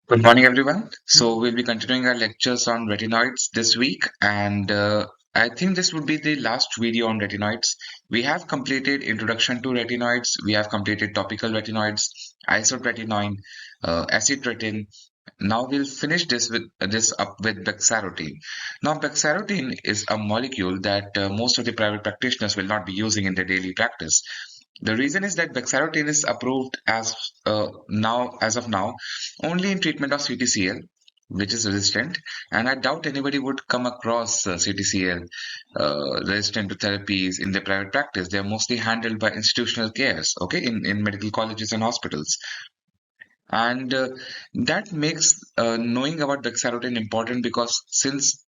Good morning, everyone. So we'll be continuing our lectures on retinoids this week, and I think this would be the last video on retinoids. We have completed introduction to retinoids. We have completed topical retinoids, isotretinoin, acitretin. Now we'll finish this up with bexarotene. Now bexarotene is a molecule that most of the private practitioners will not be using in their daily practice. The reason is that bexarotene is approved as of now only in treatment of CTCL, which is resistant, and I doubt anybody would come across CTCL resistant to therapies in their private practice. They are mostly handled by institutional cares, okay, in medical colleges and hospitals. And that makes knowing about bexarotene important because since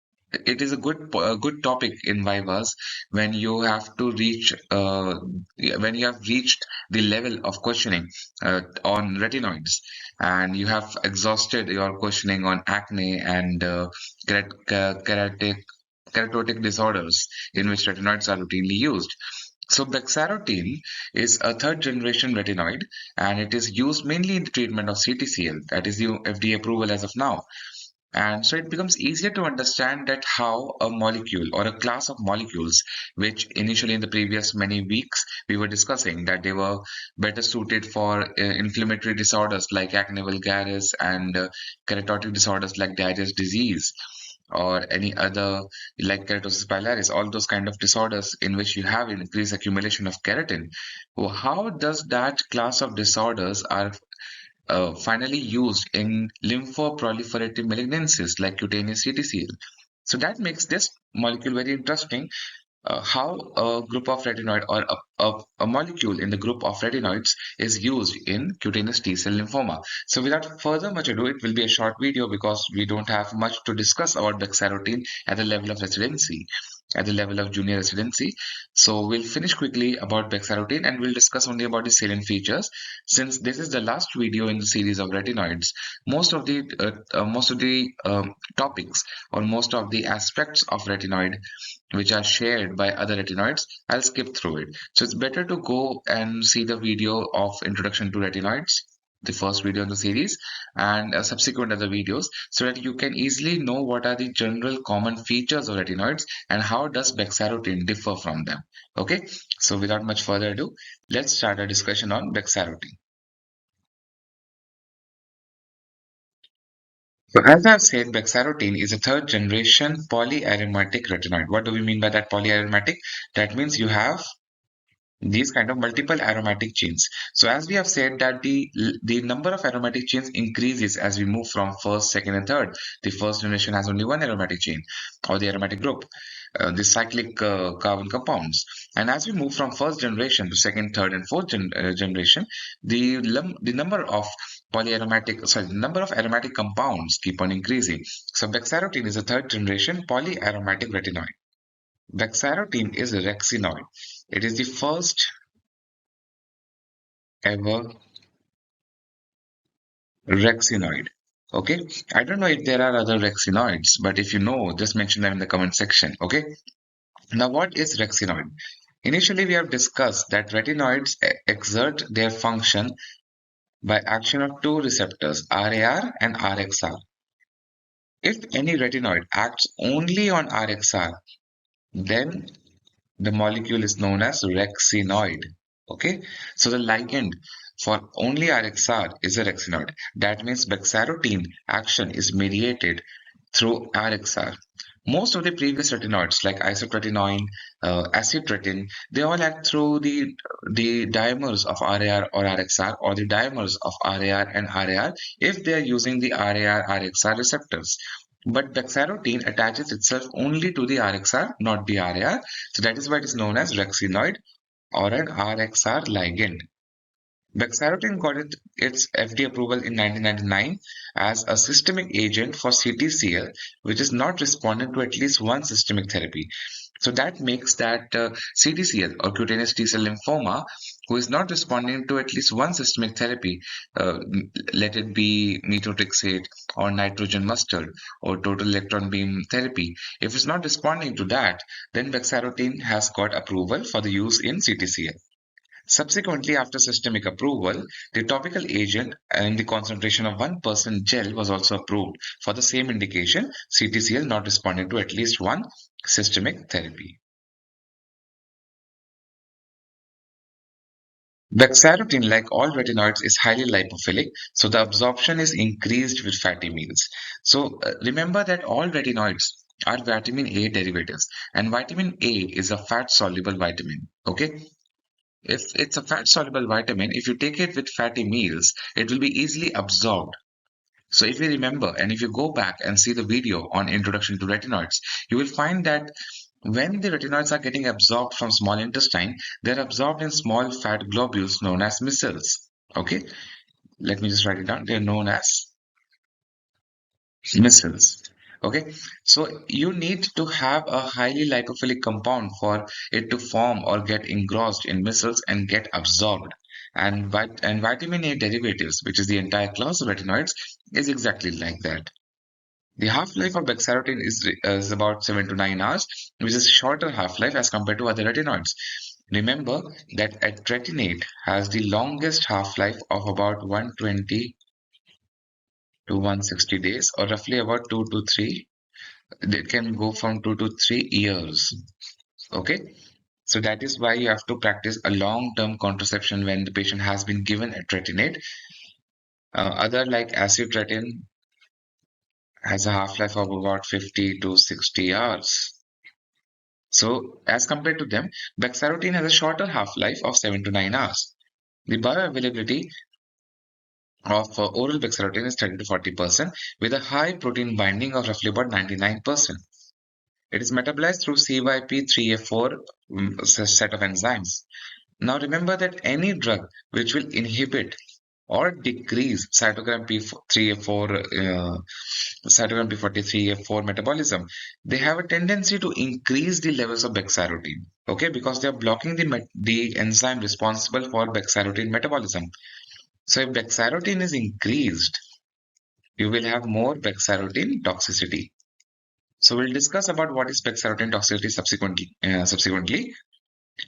it is a good topic in Vivas when you have to reach when you have reached the level of questioning on retinoids and you have exhausted your questioning on acne and keratotic disorders in which retinoids are routinely used. So bexarotene is a third generation retinoid and it is used mainly in the treatment of CTCL, that is the FDA approval as of now. And so it becomes easier to understand that how a molecule or a class of molecules, which initially in the previous many weeks we were discussing that they were better suited for inflammatory disorders like acne vulgaris and keratotic disorders like Digestive disease or any other like keratosis pilaris, all those kind of disorders in which you have increased accumulation of keratin. Well, how does that class of disorders are finally used in lymphoproliferative malignancies like cutaneous CTCL? So that makes this molecule very interesting, how a group of retinoid or a molecule in the group of retinoids is used in cutaneous T-cell lymphoma. So without further much ado, it will be a short video because we don't have much to discuss about bexarotene at the level of residency, at the level of junior residency. So we'll finish quickly about bexarotene and we'll discuss only about the salient features. Since this is the last video in the series of retinoids, most of the topics or most of the aspects of retinoid which are shared by other retinoids, I'll skip through it. So it's better to go and see the video of Introduction to Retinoids, the first video in the series, and subsequent other videos, so that you can easily know what are the general common features of retinoids and how does bexarotene differ from them. Okay, so without much further ado, let's start our discussion on bexarotene. So as I've said, bexarotene is a third generation polyaromatic retinoid. What do we mean by that polyaromatic? That means you have these kind of multiple aromatic chains. So as we have said that the number of aromatic chains increases as we move from first, second, and third. The first generation has only one aromatic chain or the aromatic group, the cyclic carbon compounds. And as we move from first generation to second, third, and fourth generation, the number of the number of aromatic compounds keep on increasing. So bexarotene is a third generation polyaromatic retinoid. Bexarotene is a rexinoid. It is the first ever rexinoid. Okay, I don't know if there are other rexinoids, but if you know, just mention them in the comment section. Okay, now what is rexinoid? Initially, we have discussed that retinoids exert their function by action of two receptors, RAR and RXR. If any retinoid acts only on RXR, then the molecule is known as rexinoid. Okay, so the ligand for only RXR is a rexinoid. That means bexarotene action is mediated through RXR. Most of the previous retinoids like isotretinoin, acitretin, they all act through the dimers of RAR or RXR or the dimers of RAR and RAR if they are using the RAR RXR receptors. But bexarotene attaches itself only to the RXR, not the RAR. So that is why it is known as rexinoid or an RXR ligand. Bexarotene got its FDA approval in 1999 as a systemic agent for CTCL, which is not responding to at least one systemic therapy. So that makes that CTCL or cutaneous T-cell lymphoma, who is not responding to at least one systemic therapy, uh, let it be methotrexate or nitrogen mustard or total electron beam therapy. If it's not responding to that, then bexarotene has got approval for the use in CTCL. Subsequently, after systemic approval, the topical agent in the concentration of 1% gel was also approved for the same indication, CTCL not responding to at least one systemic therapy. Bexarotene, like all retinoids, is highly lipophilic, so the absorption is increased with fatty meals. So remember that all retinoids are vitamin A derivatives, and vitamin A is a fat-soluble vitamin. Okay, if it's a fat-soluble vitamin, if you take it with fatty meals, it will be easily absorbed. So if you remember, and if you go back and see the video on introduction to retinoids, you will find that when the retinoids are getting absorbed from small intestine, they're absorbed in small fat globules known as micelles. Okay, let me just write it down. They're known as micelles. Okay, so you need to have a highly lipophilic compound for it to form or get engrossed in micelles and get absorbed. And vitamin A derivatives, which is the entire class of retinoids, is exactly like that. The half-life of bexarotene is about 7 to 9 hours, which is shorter half-life as compared to other retinoids. Remember that atretinate has the longest half-life of about 120 to 160 days, or roughly about 2 to 3. It can go from 2 to 3 years. Okay, so that is why you have to practice a long-term contraception when the patient has been given atretinate. Other like acitretin has a half-life of about 50 to 60 hours. So, as compared to them, bexarotene has a shorter half-life of 7 to 9 hours. The bioavailability of oral bexarotene is 30 to 40%, with a high protein binding of roughly about 99%. It is metabolized through CYP3A4 set of enzymes. Now, remember that any drug which will inhibit or decrease cytochrome P3A4 cytochrome P43A4 metabolism, they have a tendency to increase the levels of bexarotene. Okay, because they are blocking the enzyme responsible for bexarotene metabolism. So if bexarotene is increased, you will have more bexarotene toxicity. So we'll discuss about what is bexarotene toxicity subsequently.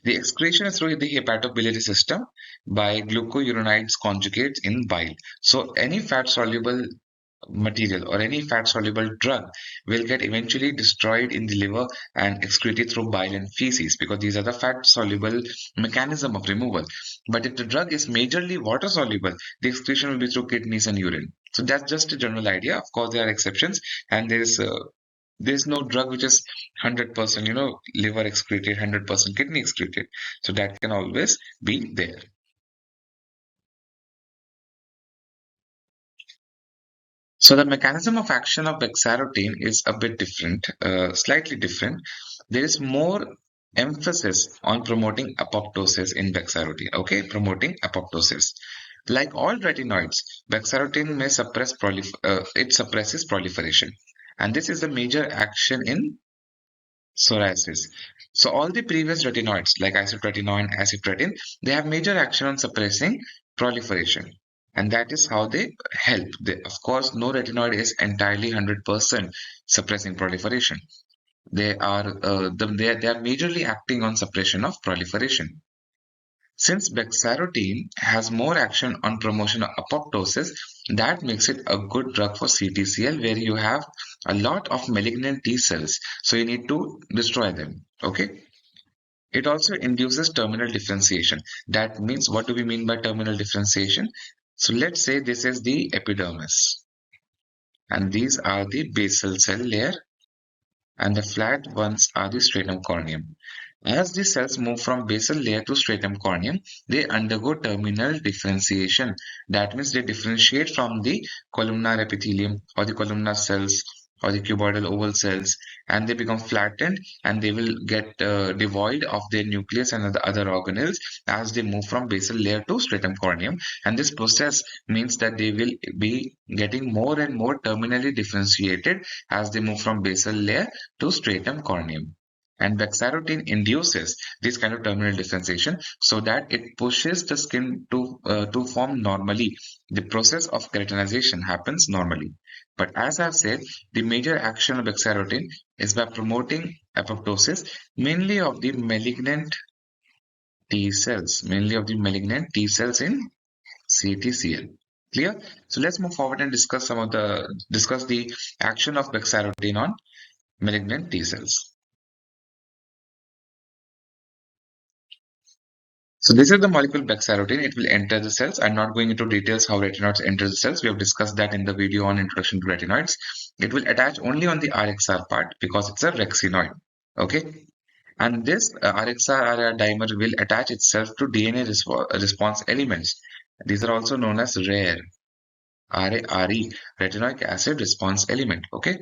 The excretion is through the hepatobiliary system by glucouronides conjugates in bile. So any fat soluble material or any fat soluble drug will get eventually destroyed in the liver and excreted through bile and feces, because these are the fat soluble mechanism of removal. But if the drug is majorly water soluble, the excretion will be through kidneys and urine. So that's just a general idea. Of course, there are exceptions, and there's no drug which is 100%, liver excreted, 100% kidney excreted. So that can always be there. So the mechanism of action of bexarotene is a bit different, slightly different. There is more emphasis on promoting apoptosis in bexarotene. Okay, promoting apoptosis. Like all retinoids, bexarotene may it suppresses proliferation, and this is the major action in psoriasis. So all the previous retinoids like isotretinoin, acitretin, they have major action on suppressing proliferation. And that is how they help. Of course, no retinoid is entirely 100% suppressing proliferation. They are majorly acting on suppression of proliferation. Since bexarotene has more action on promotion of apoptosis, that makes it a good drug for CTCL, where you have a lot of malignant T cells, so you need to destroy them. Okay. It also induces terminal differentiation. That means, what do we mean by terminal differentiation? So let's say this is the epidermis, and these are the basal cell layer, and the flat ones are the stratum corneum. As the cells move from basal layer to stratum corneum, they undergo terminal differentiation. That means they differentiate from the columnar epithelium or the columnar cells or the cuboidal oval cells, and they become flattened, and they will get devoid of their nucleus and the other organelles as they move from basal layer to stratum corneum. And this process means that they will be getting more and more terminally differentiated as they move from basal layer to stratum corneum. And bexarotene induces this kind of terminal differentiation so that it pushes the skin to form normally. The process of keratinization happens normally. But as I've said, the major action of bexarotene is by promoting apoptosis, mainly of the malignant T cells, mainly of the malignant T cells in CTCL. Clear? So let's move forward and discuss the action of Bexarotene on malignant T cells. So this is the molecule Bexarotene. It will enter the cells. I'm not going into details how retinoids enter the cells. We have discussed that in the video on introduction to retinoids. It will attach only on the RXR part because it's a rexinoid. Okay. And this RXR dimer will attach itself to DNA response elements. These are also known as RARE, RARE, retinoic acid response element. Okay.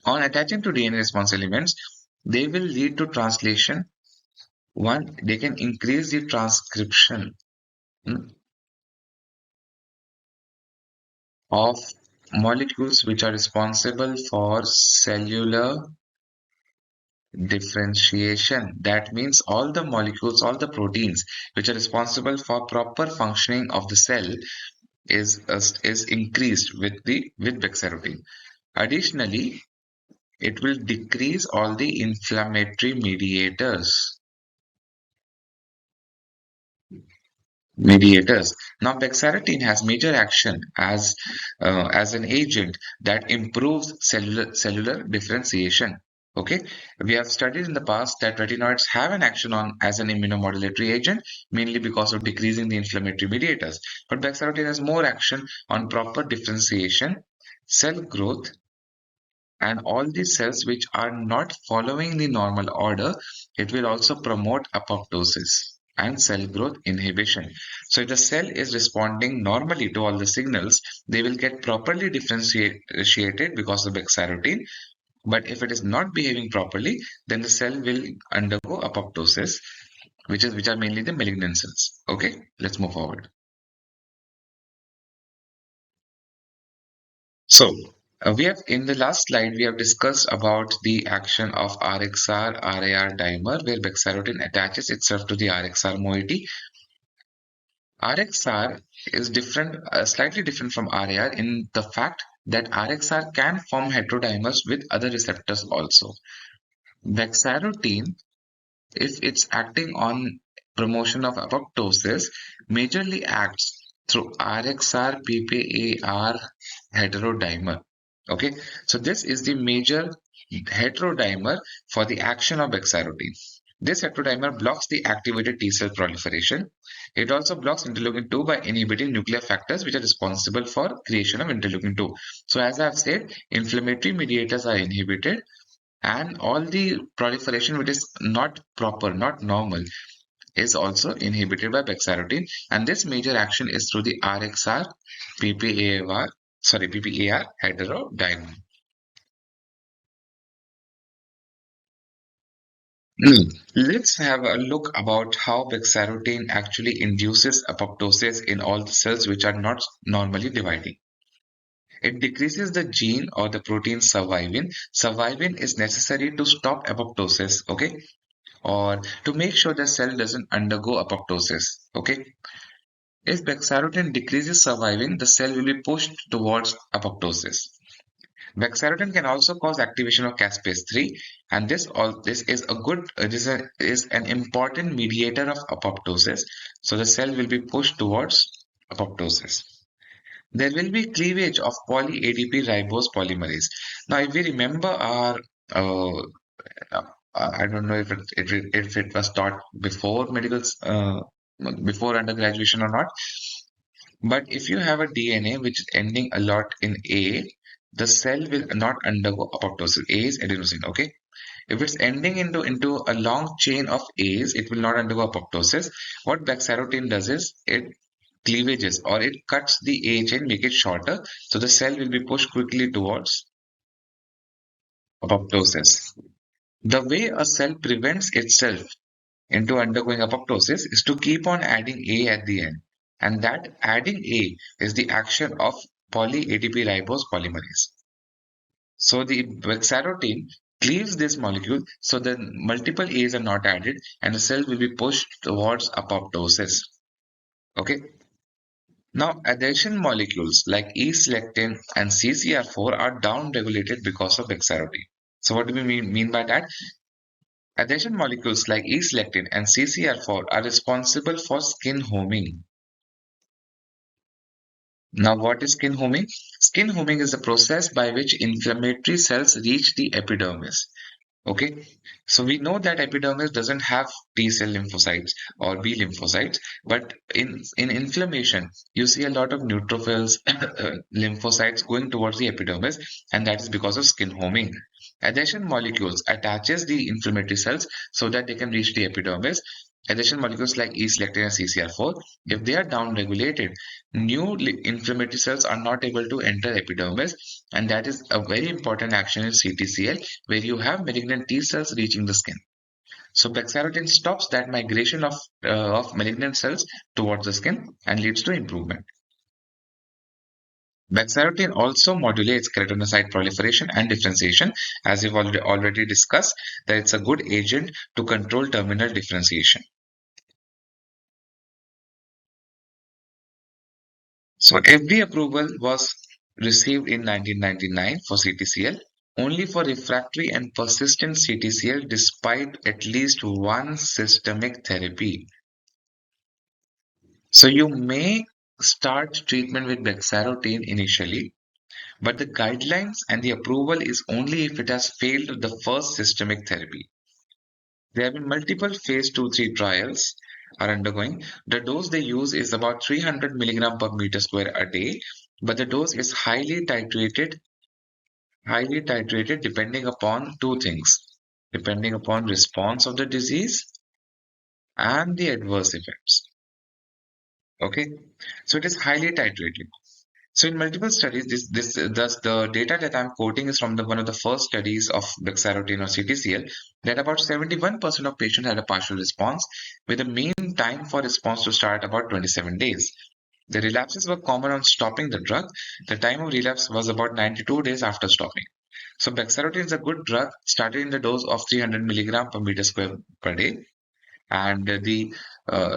On attaching to DNA response elements, they will lead to translation. One, they can increase the transcription of molecules which are responsible for cellular differentiation. That means all the molecules, all the proteins which are responsible for proper functioning of the cell is increased with Bexarotene. Additionally, it will decrease all the inflammatory mediators. Now, Bexarotene has major action as an agent that improves cellular differentiation. Okay, we have studied in the past that retinoids have an action on as an immunomodulatory agent, mainly because of decreasing the inflammatory mediators. But Bexarotene has more action on proper differentiation, cell growth, and all the cells which are not following the normal order. It will also promote apoptosis and cell growth inhibition. So if the cell is responding normally to all the signals, they will get properly differentiated because of Bexarotene. But if it is not behaving properly, then the cell will undergo apoptosis, which are mainly the malignant cells. Okay, let's move forward. So, we have in the last slide we have discussed about the action of RXR-RAR dimer, where Bexarotene attaches itself to the RXR moiety. RXR is different, slightly different from RAR in the fact that RXR can form heterodimers with other receptors also. Bexarotene, if it's acting on promotion of apoptosis, majorly acts through RXR-PPAR heterodimer. Okay, so this is the major heterodimer for the action of Bexarotene. This heterodimer blocks the activated T cell proliferation. It also blocks interleukin 2 by inhibiting nuclear factors which are responsible for creation of interleukin 2. So as I have said, inflammatory mediators are inhibited and all the proliferation which is not proper, not normal, is also inhibited by Bexarotene, and this major action is through the RXR PPAR heterodimer. Let's have a look about how Bexarotene actually induces apoptosis in all the cells which are not normally dividing. It decreases the gene or the protein survivin. Survivin is necessary to stop apoptosis, okay, or to make sure the cell doesn't undergo apoptosis, okay. If Bexarotene decreases survivin, the cell will be pushed towards apoptosis. Bexarotene can also cause activation of caspase-3, and this is a good is an important mediator of apoptosis. So the cell will be pushed towards apoptosis. There will be cleavage of poly-ADP ribose polymerase. Now, if we remember our I don't know if it was taught before before undergraduation or not. But if you have a DNA which is ending a lot in A, the cell will not undergo apoptosis. A is adenosine, okay? If it's ending into a long chain of A's, it will not undergo apoptosis. What Bexarotene does is it cleavages or it cuts the A chain, make it shorter, so the cell will be pushed quickly towards apoptosis. The way a cell prevents itself into undergoing apoptosis is to keep on adding A at the end. And that adding A is the action of poly-ADP ribose polymerase. So the Bexarotene cleaves this molecule so that multiple A's are not added and the cell will be pushed towards apoptosis. Okay. Now, adhesion molecules like E-selectin and CCR4 are down-regulated because of Bexarotene. So what do we mean by that? Adhesion molecules like E-selectin and CCR4 are responsible for skin homing. Now, what is skin homing? Skin homing is the process by which inflammatory cells reach the epidermis. Okay, so we know that epidermis doesn't have T cell lymphocytes or B lymphocytes, but in inflammation, you see a lot of neutrophils, lymphocytes going towards the epidermis, and that is because of skin homing. Adhesion molecules attaches the inflammatory cells so that they can reach the epidermis. Adhesion molecules like E-selectin and CCR4, if they are downregulated, new inflammatory cells are not able to enter epidermis, and that is a very important action in CTCL where you have malignant T cells reaching the skin. So Bexarotene stops that migration of malignant cells towards the skin and leads to improvement. Bexarotene also modulates keratinocyte proliferation and differentiation, as we've already discussed, that it's a good agent to control terminal differentiation. So FDA approval was received in 1999 for CTCL, only for refractory and persistent CTCL despite at least one systemic therapy. So you may start treatment with Bexarotene initially, but the guidelines and the approval is only if it has failed the first systemic therapy. There have been multiple phase 2-3 trials are undergoing. The dose they use is about 300 milligram per meter square a day, but the dose is highly titrated depending upon two things, depending upon response of the disease and the adverse effects. Okay, so it is highly titrated. So in multiple studies, thus the data that I'm quoting is from one of the first studies of Bexarotene or CTCL, that about 71% of patients had a partial response, with a mean time for response to start about 27 days. The relapses were common on stopping the drug. The time of relapse was about 92 days after stopping. So Bexarotene is a good drug, started in the dose of 300 milligram per meter square per day, and the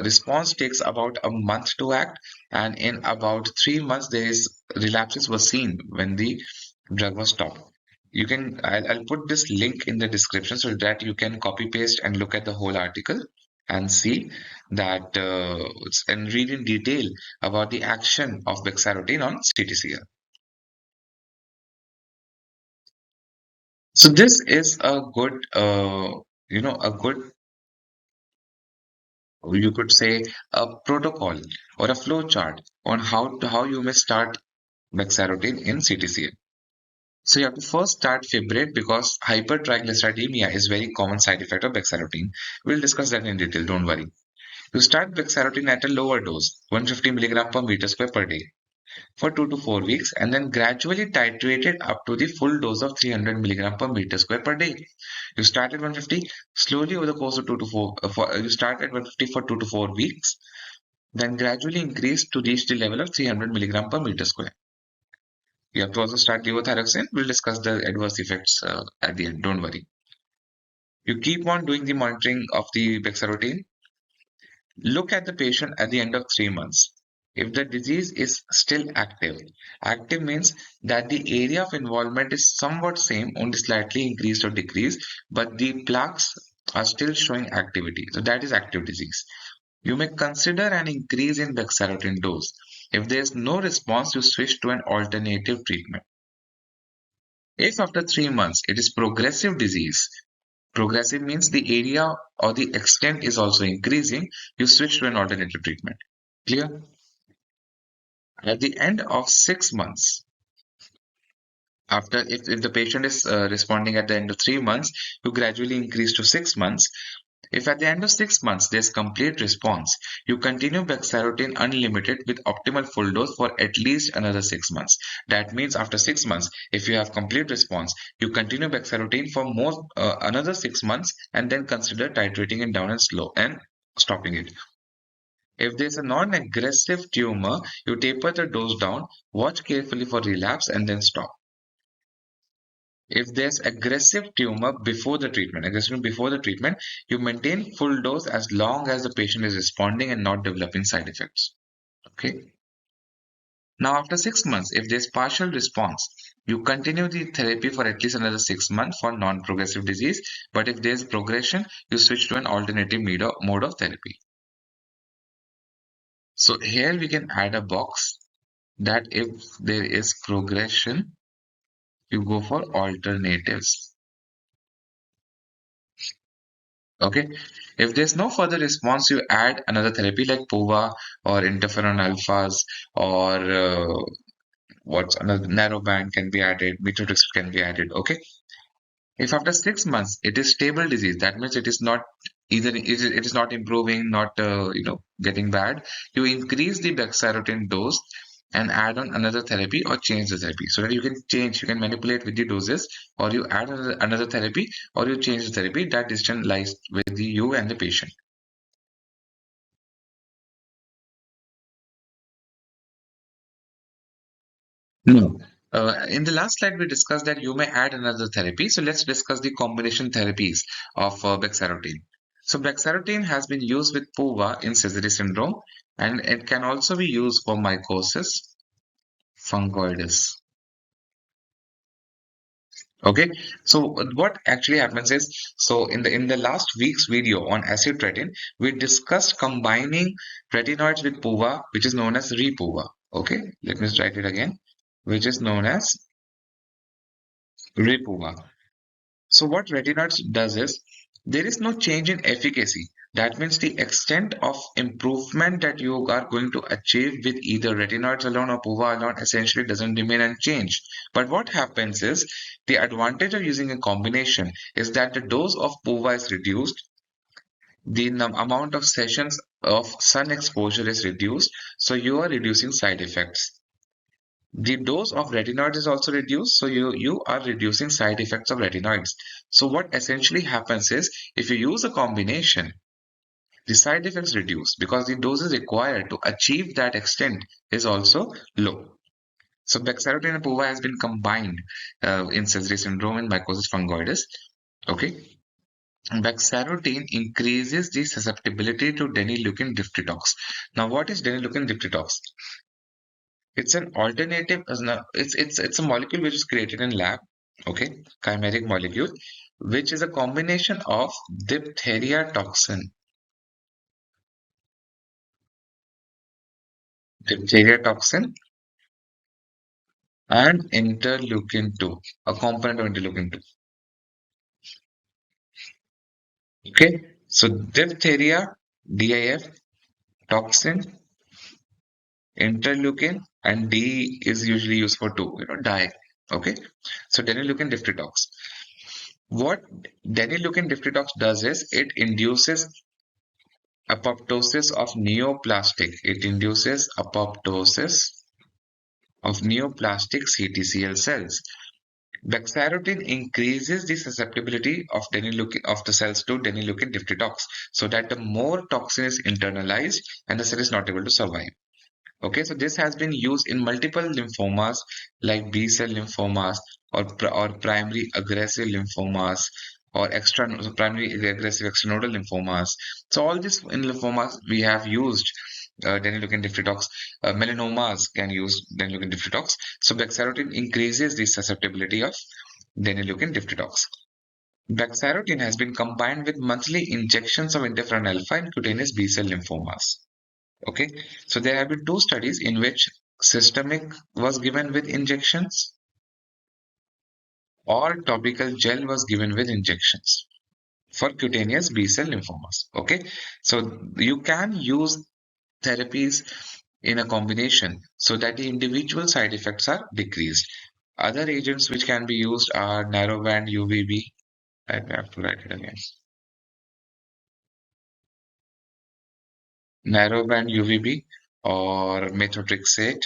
response takes about a month to act, and in about 3 months there is relapses were seen when the drug was stopped. I'll put this link in the description so that you can copy paste and look at the whole article and see that and read in detail about the action of Bexarotene on CTCL. So this is a good a good, you could say, a protocol or a flow chart on how you may start Bexarotene in CTCL. So you have to first start fibrate because hypertriglyceridemia is very common side effect of Bexarotene. We'll discuss that in detail, don't worry. You start Bexarotene at a lower dose, 150 milligram per meter square per day, for 2 to 4 weeks, and then gradually titrate it up to the full dose of 300 milligram per meter square per day. You start at 150, slowly over the course of 2 to 4, you start at 150 for 2 to 4 weeks, then gradually increase to reach the level of 300 milligram per meter square. You have to also start levothyroxine. We'll discuss the adverse effects at the end. Don't worry. You keep on doing the monitoring of the Bexarotene. Look at the patient at the end of 3 months. If the disease is still active, active means that the area of involvement is somewhat same, only slightly increased or decreased, but the plaques are still showing activity. So that is active disease. You may consider an increase in Bexarotene dose. If there is no response, you switch to an alternative treatment. If after 3 months it is progressive disease, progressive means the area or the extent is also increasing, you switch to an alternative treatment. Clear? At the end of 6 months, after if the patient is responding at the end of 3 months, you gradually increase to 6 months. If at the end of 6 months there's complete response, you continue Bexarotene unlimited with optimal full dose for at least another 6 months. That means after 6 months, if you have complete response, you continue Bexarotene for more another 6 months and then consider titrating it down and slow and stopping it. If there's a non-aggressive tumor, you taper the dose down, watch carefully for relapse and then stop. If there's aggressive before the treatment, you maintain full dose as long as the patient is responding and not developing side effects. Okay. Now, after 6 months, if there's partial response, you continue the therapy for at least another 6 months for non-progressive disease. But if there's progression, you switch to an alternative mode of therapy. So here we can add a box that if there is progression, you go for alternatives. Okay. If there's no further response, you add another therapy like POVA or interferon alphas or what's another narrowband can be added, methotrexate can be added. Okay. If after 6 months it is stable disease, that means it is not either it is not improving, not getting bad. You increase the bexarotene dose and add on another therapy or change the therapy so that you can change, you can manipulate with the doses, or you add another therapy or you change the therapy. That decision lies with you and the patient. No. In the last slide, we discussed that you may add another therapy. So let's discuss the combination therapies of bexarotene. So bexarotene has been used with POVA in Sézary syndrome, and it can also be used for mycosis fungoides. Okay, so what actually happens is, so in the last week's video on acid retin, we discussed combining retinoids with POVA, which is known as REPOVA. Okay, let me write it again, which is known as REPOVA. So what retinoids does is there is no change in efficacy. That means the extent of improvement that you are going to achieve with either retinoids alone or PUVA alone essentially doesn't remain unchanged. But what happens is the advantage of using a combination is that the dose of PUVA is reduced, the amount of sessions of sun exposure is reduced, so you are reducing side effects. The dose of retinoids is also reduced, so you are reducing side effects of retinoids. So what essentially happens is if you use a combination, the side effects reduce because the doses required to achieve that extent is also low. So bexarotene and PUVA has been combined in Sézary syndrome and mycosis fungoides. Okay. Bexarotene increases the susceptibility to denileukin diftritox. Now, what is denileukin diftritox? It's an alternative. It's a molecule which is created in lab. Okay, chimeric molecule, which is a combination of diphtheria toxin, diphtheria toxin, and interleukin 2, a component of interleukin 2. Okay, so diphtheria, DIF, toxin, interleukin, and D is usually used for 2, dye. Okay, so denileukin diftritox. What denileukin diftritox does is it induces apoptosis of neoplastic. It induces apoptosis of neoplastic CTCL cells. Bexarotene increases the susceptibility of the cells to denileukin diftritox, so that the more toxin is internalized and the cell is not able to survive. Okay, so this has been used in multiple lymphomas like B cell lymphomas or primary aggressive lymphomas or primary aggressive extranodal lymphomas. So all these in lymphomas we have used denileukin diftritox. Melanomas can use denileukin diftritox. So bexarotene increases the susceptibility of denileukin diftritox. Bexarotene has been combined with monthly injections of interferon alpha in cutaneous B cell lymphomas. Okay, so there have been two studies in which systemic was given with injections or topical gel was given with injections for cutaneous B cell lymphomas. Okay, so you can use therapies in a combination so that the individual side effects are decreased. Other agents which can be used are narrowband UVB. I have to write it again. Narrowband UVB or methotrexate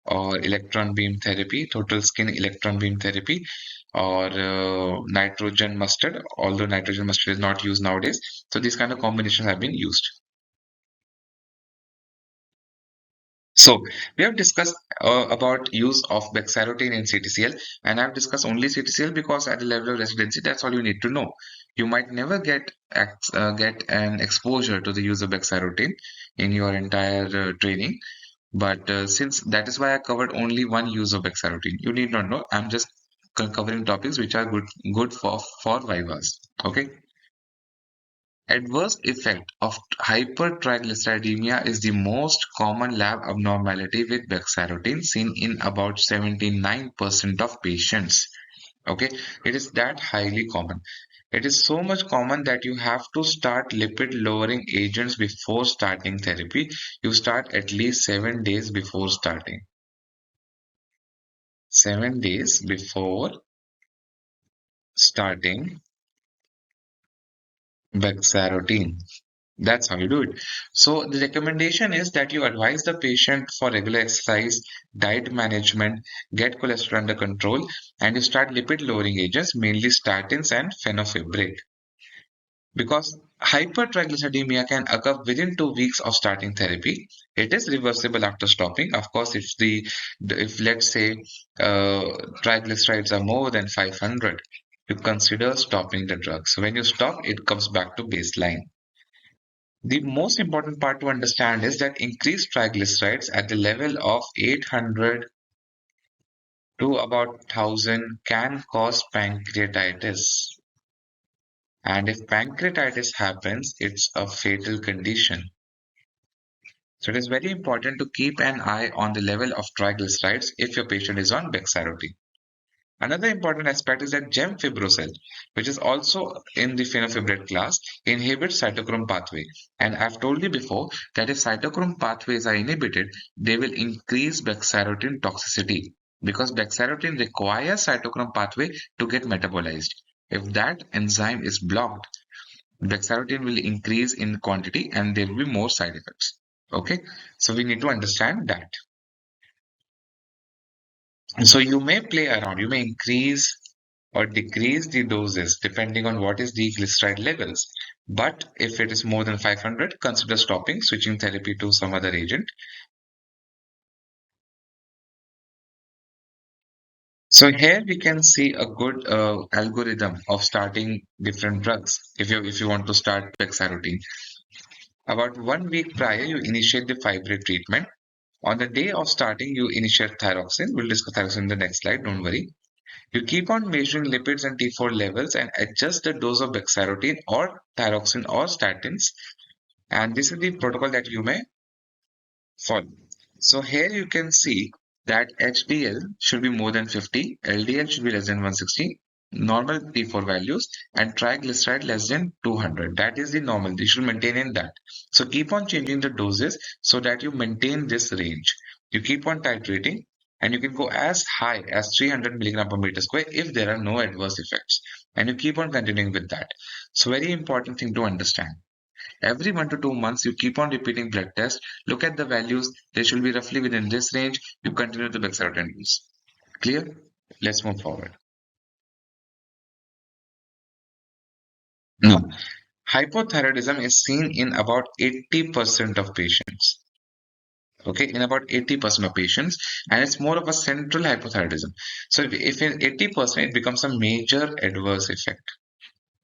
or electron beam therapy, total skin electron beam therapy, or nitrogen mustard, although nitrogen mustard is not used nowadays. So these kind of combinations have been used. So we have discussed about use of bexarotene in CTCL, and I've discussed only CTCL because at the level of residency, that's all you need to know. You might never get an exposure to the use of bexarotene in your entire training. But since that is why I covered only one use of Bexarotene, you need not know. I'm just covering topics which are good for vivas. Okay. Adverse effect of hypertriglyceridemia is the most common lab abnormality with Bexarotene seen in about 79% of patients. Okay, it is that highly common. It is so much common that you have to start lipid lowering agents before starting therapy. You start at least 7 days before starting. 7 days before starting Bexarotene. That's how you do it. So the recommendation is that you advise the patient for regular exercise, diet management, get cholesterol under control, and you start lipid lowering agents, mainly statins and fenofibrate. Because hypertriglyceridemia can occur within 2 weeks of starting therapy. It is reversible after stopping. Of course, if let's say triglycerides are more than 500, you consider stopping the drug. So when you stop, it comes back to baseline. The most important part to understand is that increased triglycerides at the level of 800 to about 1000 can cause pancreatitis. And if pancreatitis happens, it's a fatal condition. So it is very important to keep an eye on the level of triglycerides if your patient is on Bexarotene. Another important aspect is that gemfibrocell, which is also in the fenofibrate class, inhibits cytochrome pathway. And I've told you before that if cytochrome pathways are inhibited, they will increase Bexarotene toxicity because Bexarotene requires cytochrome pathway to get metabolized. If that enzyme is blocked, Bexarotene will increase in quantity and there will be more side effects. Okay, so we need to understand that. So you may play around, you may increase or decrease the doses depending on what is the glyceride levels. But if it is more than 500, consider stopping, switching therapy to some other agent. So here we can see a good algorithm of starting different drugs. If you want to start Bexarotene, about 1 week prior, you initiate the fibrate treatment. On the day of starting, you initiate thyroxine. We'll discuss thyroxine in the next slide, don't worry. You keep on measuring lipids and T4 levels and adjust the dose of Bexarotene or thyroxine or statins. And this is the protocol that you may follow. So here you can see that HDL should be more than 50, LDL should be less than 160, normal T4 values, and triglyceride less than 200. That is the normal. You should maintain in that. So keep on changing the doses so that you maintain this range. You keep on titrating and you can go as high as 300 milligram per meter square if there are no adverse effects. And you keep on continuing with that. So very important thing to understand. Every 1 to 2 months, you keep on repeating blood tests, look at the values, they should be roughly within this range, you continue the Bexarotene use. Clear? Let's move forward. No. Hypothyroidism is seen in about 80% of patients. Okay, in about 80% of patients, and it's more of a central hypothyroidism. So if in 80%, it becomes a major adverse effect.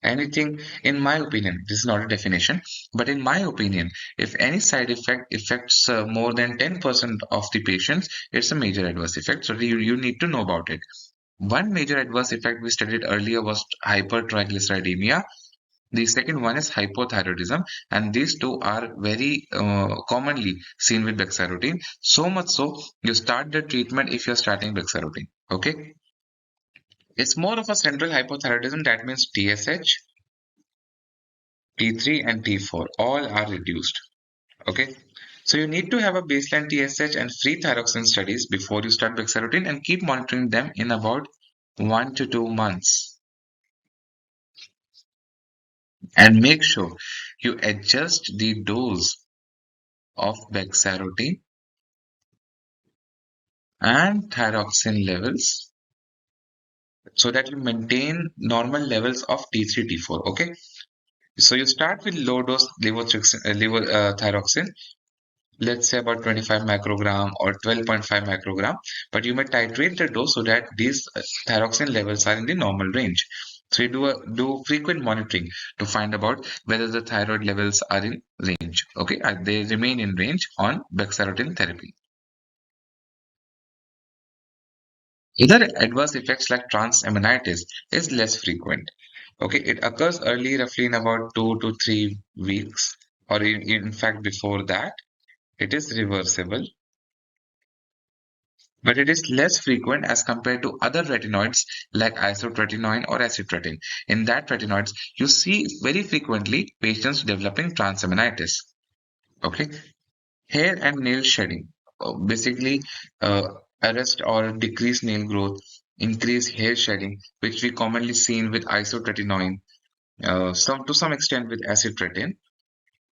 Anything, in my opinion, this is not a definition, but in my opinion, if any side effect affects more than 10% of the patients, it's a major adverse effect. So you need to know about it. One major adverse effect we studied earlier was hypertriglyceridemia. The second one is hypothyroidism, and these two are very commonly seen with Bexarotene. So much so, you start the treatment if you're starting Bexarotene. Okay, it's more of a central hypothyroidism. That means TSH, T3 and T4 all are reduced. Okay. So you need to have a baseline TSH and free thyroxine studies before you start Bexarotene and keep monitoring them in about 1 to 2 months. And make sure you adjust the dose of Bexarotene and thyroxine levels so that you maintain normal levels of T3, T4. Okay. So you start with low dose levothyroxine, let's say about 25 microgram or 12.5 microgram, but you may titrate the dose so that these thyroxine levels are in the normal range. So you do frequent monitoring to find about whether the thyroid levels are in range. Okay, they remain in range on Bexarotene therapy. Other adverse effects like transaminitis is less frequent. Okay, it occurs early, roughly in about 2 to 3 weeks, or in fact before that. It is reversible, but it is less frequent as compared to other retinoids like isotretinoin or acitretin. In that retinoids, you see very frequently patients developing transaminitis. Okay, hair and nail shedding, basically uh, arrest or decrease nail growth, increase hair shedding, which we commonly seen with isotretinoin, some to some extent with acitretin.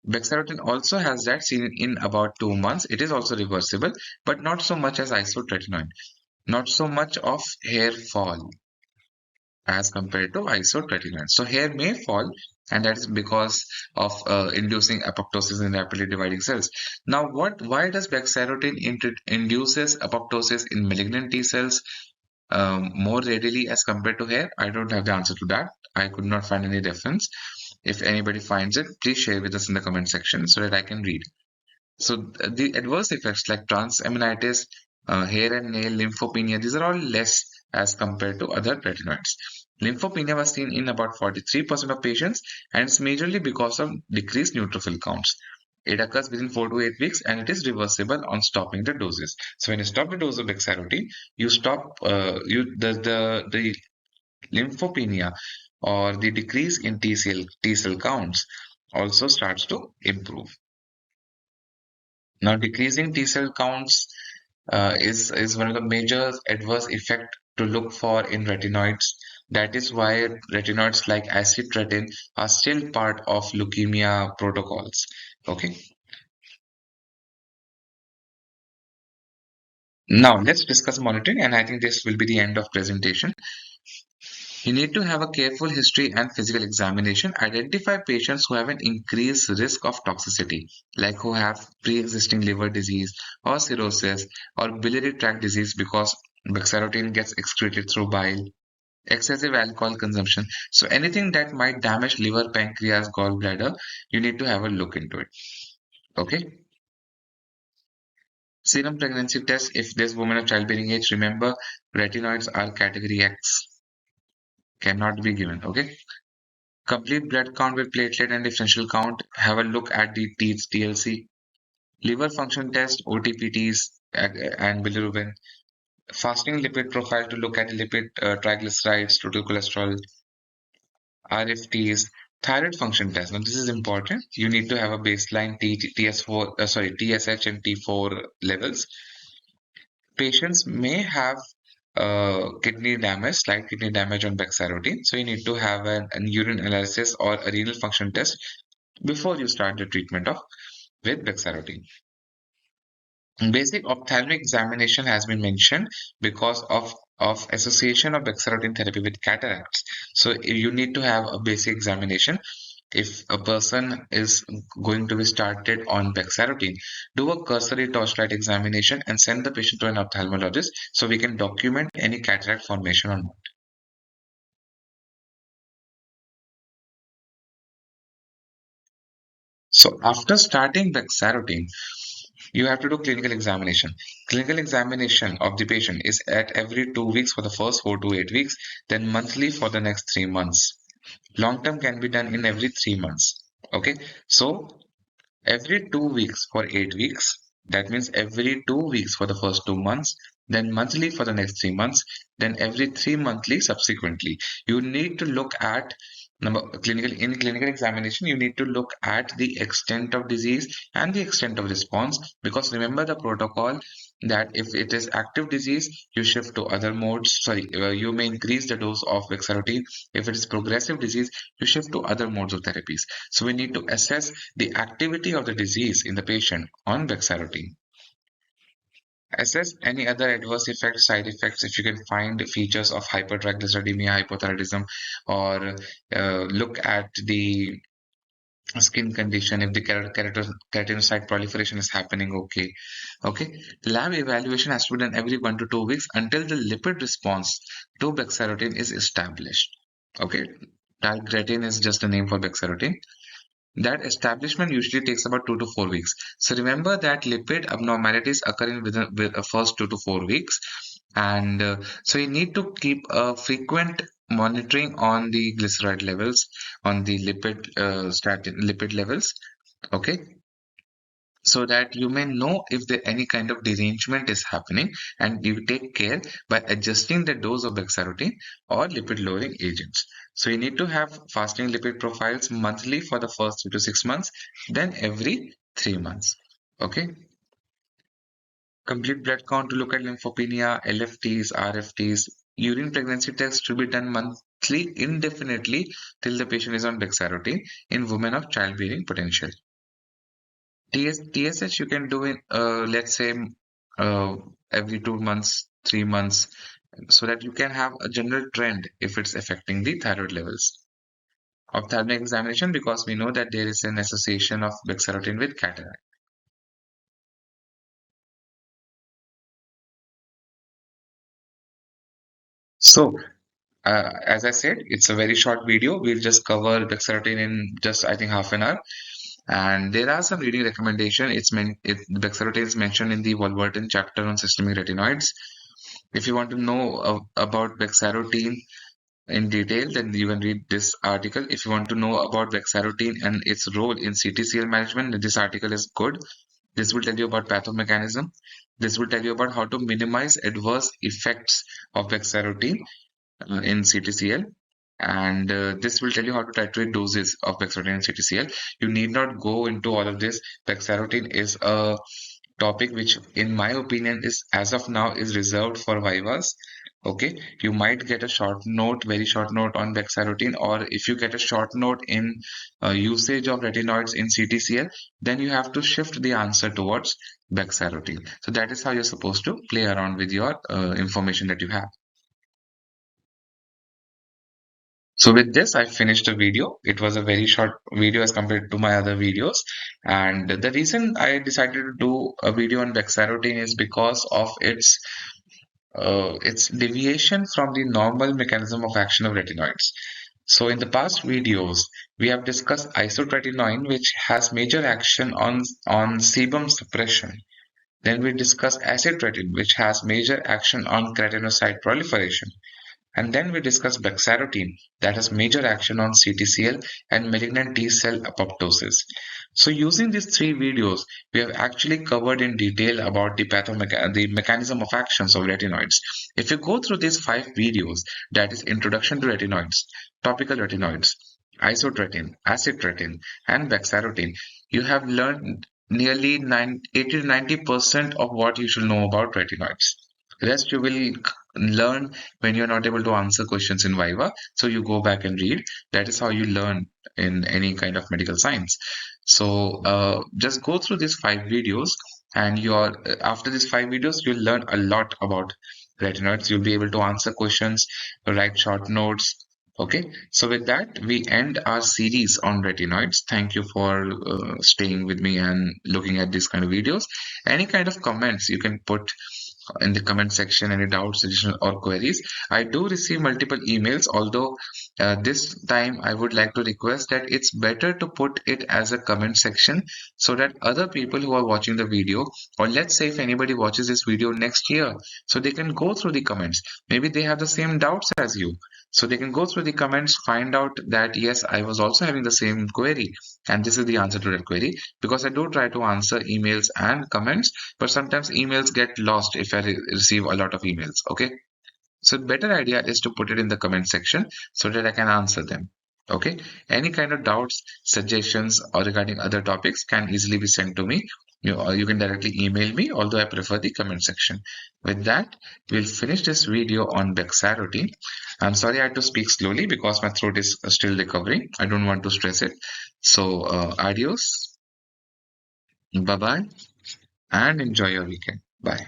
Bexarotene also has that seen in about 2 months. It is also reversible, but not so much as isotretinoin. Not so much of hair fall as compared to isotretinoin. So hair may fall, and that is because of inducing apoptosis in rapidly dividing cells. Now, why does bexarotene induces apoptosis in malignant T cells more readily as compared to hair? I don't have the answer to that. I could not find any reference. If anybody finds it, please share with us in the comment section so that I can read. So the adverse effects like transaminitis, hair and nail lymphopenia, these are all less as compared to other retinoids. Lymphopenia was seen in about 43% of patients, and it's majorly because of decreased neutrophil counts. It occurs within 4 to 8 weeks, and it is reversible on stopping the doses. So when you stop the dose of bexarotene, you stop the lymphopenia or the decrease in T cell counts also starts to improve. Now, decreasing T cell counts is one of the major adverse effect to look for in retinoids. That is why retinoids like acitretin are still part of leukemia protocols. Okay. Now let's discuss monitoring, and I think this will be the end of presentation. You need to have a careful history and physical examination. Identify patients who have an increased risk of toxicity, like who have pre-existing liver disease or cirrhosis or biliary tract disease because bexarotene gets excreted through bile, excessive alcohol consumption. So anything that might damage liver, pancreas, gallbladder, you need to have a look into it. Okay. Serum pregnancy test. If there's woman of childbearing age, remember retinoids are category X, cannot be given. Okay. Complete blood count with platelet and differential count. Have a look at the TLC. Liver function test, OTPTs, and bilirubin. Fasting lipid profile to look at lipid, triglycerides, total cholesterol, RFTs, thyroid function test. Now this is important. You need to have a baseline TSH and T4 levels. Patients may have kidney damage, slight kidney damage on bexarotene. So you need to have an urine analysis or a renal function test before you start the treatment of with bexarotene. Basic ophthalmic examination has been mentioned because of association of bexarotene therapy with cataracts. So you need to have a basic examination. If a person is going to be started on bexarotene, do a cursory torchlight examination and send the patient to an ophthalmologist so we can document any cataract formation or not. So after starting bexarotene, you have to do clinical examination. Clinical examination of the patient is at every 2 weeks for the first 4 to 8 weeks, then monthly for the next 3 months. Long term can be done in every 3 months. Okay, so every 2 weeks for 8 weeks. That means every 2 weeks for the first 2 months, then monthly for the next 3 months, then every 3 monthly subsequently. You need to look at clinical examination. You need to look at the extent of disease and the extent of response, because remember the protocol that if it is active disease, you shift to other modes. Sorry, you may increase the dose of bexarotene. If it is progressive disease, you shift to other modes of therapies. So we need to assess the activity of the disease in the patient on bexarotene. Assess any other adverse effects, side effects, if you can find features of hypertriglyceridemia, hypothyroidism, or look at the skin condition, if the keratinocyte proliferation is happening. Okay. Lab evaluation has to be done every 1 to 2 weeks until the lipid response to bexarotene is established. Okay. Dalgretine is just a name for bexarotene. That establishment usually takes about 2 to 4 weeks. So remember that lipid abnormalities occur in within the first 2 to 4 weeks. And so you need to keep a frequent monitoring on the glyceride levels, on the lipid levels, okay, so that you may know if there any kind of derangement is happening, and you take care by adjusting the dose of bexarotene or lipid lowering agents. So you need to have fasting lipid profiles monthly for the first 3 to 6 months, then every 3 months. Okay. Complete blood count to look at lymphopenia, LFTs, RFTs. Urine pregnancy test should be done monthly indefinitely till the patient is on bexarotene in women of childbearing potential. TSH you can do in, let's say, uh, every 2 months, 3 months, so that you can have a general trend if it's affecting the thyroid levels. Ophthalmic examination, because we know that there is an association of bexarotene with cataract. So, as I said, it's a very short video. We'll just cover bexarotene in just, I think, half an hour. And there are some reading recommendation. Bexarotene is mentioned in the Wolverton chapter on systemic retinoids. If you want to know about bexarotene in detail, then you can read this article. If you want to know about bexarotene and its role in CTCL management, this article is good. This will tell you about pathomechanism. This will tell you about how to minimize adverse effects of bexarotene in CTCL. And this will tell you how to titrate doses of Bexarotene in CTCL. You need not go into all of this. Bexarotene is a topic which, in my opinion, is as of now is reserved for Vivas. Okay, you might get a short note, very short note on Bexarotene, or if you get a short note in usage of retinoids in CTCL, then you have to shift the answer towards Bexarotene. So that is how you're supposed to play around with your information that you have. So with this, I finished the video. It was a very short video as compared to my other videos. And the reason I decided to do a video on Bexarotene is because of its deviation from the normal mechanism of action of retinoids. So in the past videos, we have discussed isotretinoin, which has major action on sebum suppression. Then we discussed acitretin, which has major action on keratinocyte proliferation. And then we discuss bexarotene that has major action on CTCL and malignant T cell apoptosis. So using these three videos, we have actually covered in detail about the mechanism of actions of retinoids. If you go through these 5 videos, that is introduction to retinoids, topical retinoids, isotretinoin, acitretinoin, and bexarotene, you have learned nearly 80 to 90% of what you should know about retinoids. Rest you will learn when you're not able to answer questions in Viva. So you go back and read. That is how you learn in any kind of medical science. So just go through these 5 videos, and after these 5 videos, you'll learn a lot about retinoids. You'll be able to answer questions, write short notes. Okay, so with that, we end our series on retinoids. Thank you for staying with me and looking at these kind of videos. Any kind of comments you can put in the comment section, any doubts, suggestions, or queries. I do receive multiple emails, although this time I would like to request that it's better to put it as a comment section so that other people who are watching the video, or let's say if anybody watches this video next year, so they can go through the comments. Maybe they have the same doubts as you. So they can go through the comments, find out that yes, I was also having the same query, and this is the answer to that query. Because I do try to answer emails and comments, but sometimes emails get lost if I receive a lot of emails. Okay, so the better idea is to put it in the comment section so that I can answer them. Okay, any kind of doubts, suggestions, or regarding other topics can easily be sent to me. Or you can directly email me, although I prefer the comment section. With that, we'll finish this video on Bexarotene. I'm sorry I had to speak slowly because my throat is still recovering. I don't want to stress it. So, adios, bye bye, and enjoy your weekend. Bye.